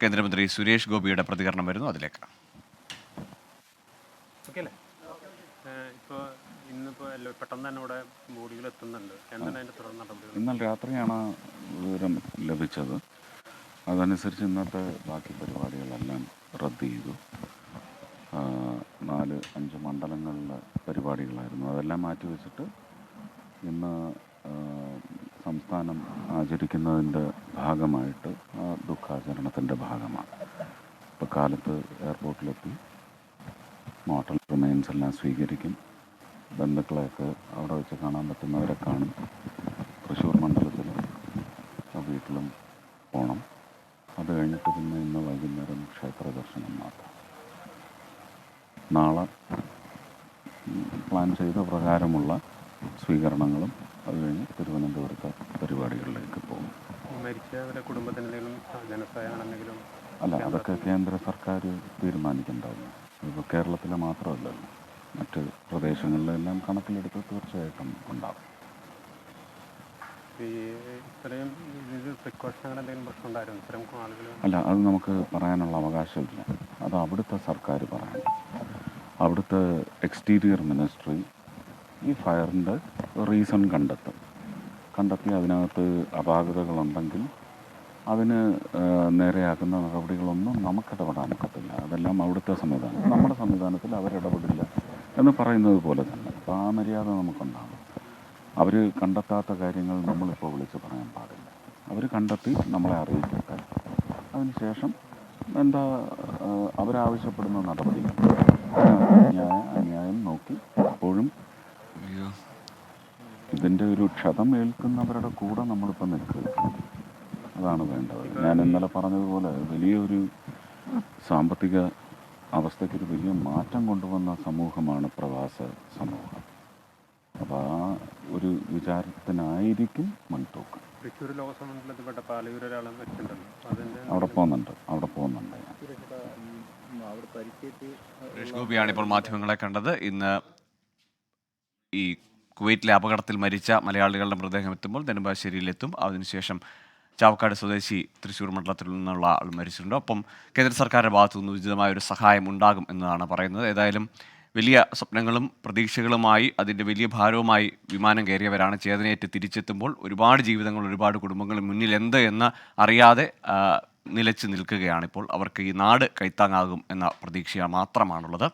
കേന്ദ്രമന്ത്രി സുരേഷ് ഗോപിയുടെ പ്രതികരണം വരുന്നു. അതിലേക്ക്. ഇന്നലെ രാത്രിയാണ് വിവരം ലഭിച്ചത്. അതനുസരിച്ച് ഇന്നത്തെ ബാക്കി പരിപാടികളെല്ലാം റദ്ദ് ചെയ്തു. 4-5 മണ്ഡലങ്ങളിലെ പരിപാടികളായിരുന്നു. അതെല്ലാം മാറ്റിവെച്ചിട്ട് ഇന്ന് സംസ്ഥാനം ആചരിക്കുന്നതിൻ്റെ ഭാഗമായിട്ട് ദുഃഖാചരണത്തിൻ്റെ ഭാഗമാണ്. ഇപ്പോൾ കാലത്ത് എയർപോർട്ടിലെത്തി മോർട്ടൽ റിമൈൻസ് എല്ലാം സ്വീകരിക്കും. ബന്ധുക്കളെയൊക്കെ അവിടെ വെച്ച് കാണാൻ പറ്റുന്നവരെ കാണും. തൃശ്ശൂർ മണ്ഡലത്തിൽ വീട്ടിലും പോകണം. അത് കഴിഞ്ഞിട്ട് പിന്നെ ഇന്ന് വൈകുന്നേരം ക്ഷേത്ര ദർശനം മാത്രം. നാളെ പ്ലാൻ ചെയ്ത പ്രകാരമുള്ള സ്വീകരണങ്ങളും അത് കഴിഞ്ഞ് തിരുവനന്തപുരത്തെ പരിപാടികളിലേക്ക് പോകും. അല്ല, അതൊക്കെ കേന്ദ്ര സർക്കാർ തീരുമാനിക്കേണ്ടതാണ്. ഇപ്പോൾ കേരളത്തിലെ മാത്രമല്ലല്ലോ, മറ്റ് പ്രദേശങ്ങളിലെല്ലാം കണക്കിലെടുത്ത് തീർച്ചയായിട്ടും ഉണ്ടാകും. അല്ല, അത് നമുക്ക് പറയാനുള്ള അവകാശമില്ല. അത് അവിടുത്തെ സർക്കാർ പറയണം. അവിടുത്തെ എക്സ്റ്റീരിയർ മിനിസ്ട്രി ഈ ഫയറിൻ്റെ റീസൺ കണ്ടെത്തി അതിനകത്ത് അപാകതകളുണ്ടെങ്കിൽ അതിന് നേരെയാക്കുന്ന നടപടികളൊന്നും നമുക്കിടപെടാൻ ഒക്കത്തില്ല. അതെല്ലാം അവിടുത്തെ സംവിധാനം. നമ്മുടെ സംവിധാനത്തിൽ അവരിടപെടില്ല എന്ന് പറയുന്നത് പോലെ തന്നെ അപ്പോൾ ആ മര്യാദ നമുക്കുണ്ടാകും. അവർ കണ്ടെത്താത്ത കാര്യങ്ങൾ നമ്മളിപ്പോൾ വിളിച്ച് പറയാൻ പാടില്ല. അവർ കണ്ടെത്തി നമ്മളെ അറിയിക്കട്ടെ. അതിനുശേഷം എന്താ അവരാവശ്യപ്പെടുന്ന നടപടികൾ അന്യായം നോക്കി എപ്പോഴും ഇതിൻ്റെ ഒരു ക്ഷതം ഏൽക്കുന്നവരുടെ കൂടെ നമ്മളിപ്പോൾ നിൽക്കുക. അതാണ് വേണ്ടത്. ഞാൻ ഇന്നലെ പറഞ്ഞതുപോലെ വലിയൊരു സാമ്പത്തിക അവസ്ഥയ്ക്കൊരു വലിയ മാറ്റം കൊണ്ടുവന്ന സമൂഹമാണ് പ്രവാസ സമൂഹം. അപ്പോൾ ആ ഒരു വിചാരത്തിനായിരിക്കും മുൻതൂക്കം. അവിടെ പോകുന്നുണ്ട്. സുരേഷ് ഗോപിയാണ് ഇപ്പോൾ മാധ്യമങ്ങളെ കണ്ടത്. ഇന്ന് ഈ കുവൈറ്റിലെ അപകടത്തിൽ മരിച്ച മലയാളികളുടെ മൃതദേഹം എത്തുമ്പോൾ നെടുമ്പാശ്ശേരിയിലെത്തും. അതിനുശേഷം ചാവക്കാട് സ്വദേശി തൃശ്ശൂർ മണ്ഡലത്തിൽ നിന്നുള്ള ആൾ മരിച്ചിട്ടുണ്ട്. ഒപ്പം കേന്ദ്ര സർക്കാരിൻ്റെ ഭാഗത്തു നിന്ന് ഉചിതമായ ഒരു സഹായം ഉണ്ടാകും എന്നതാണ് പറയുന്നത്. ഏതായാലും വലിയ സ്വപ്നങ്ങളും പ്രതീക്ഷകളുമായി അതിൻ്റെ വലിയ ഭാരവുമായി വിമാനം കയറിയവരാണ്. ചേതനയേറ്റ് തിരിച്ചെത്തുമ്പോൾ ഒരുപാട് ജീവിതങ്ങൾ, ഒരുപാട് കുടുംബങ്ങൾ മുന്നിൽ എന്ത് എന്ന് അറിയാതെ നിലച്ച് നിൽക്കുകയാണിപ്പോൾ. അവർക്ക് ഈ നാട് കൈത്താങ്ങാകും എന്ന പ്രതീക്ഷ മാത്രമാണുള്ളത്.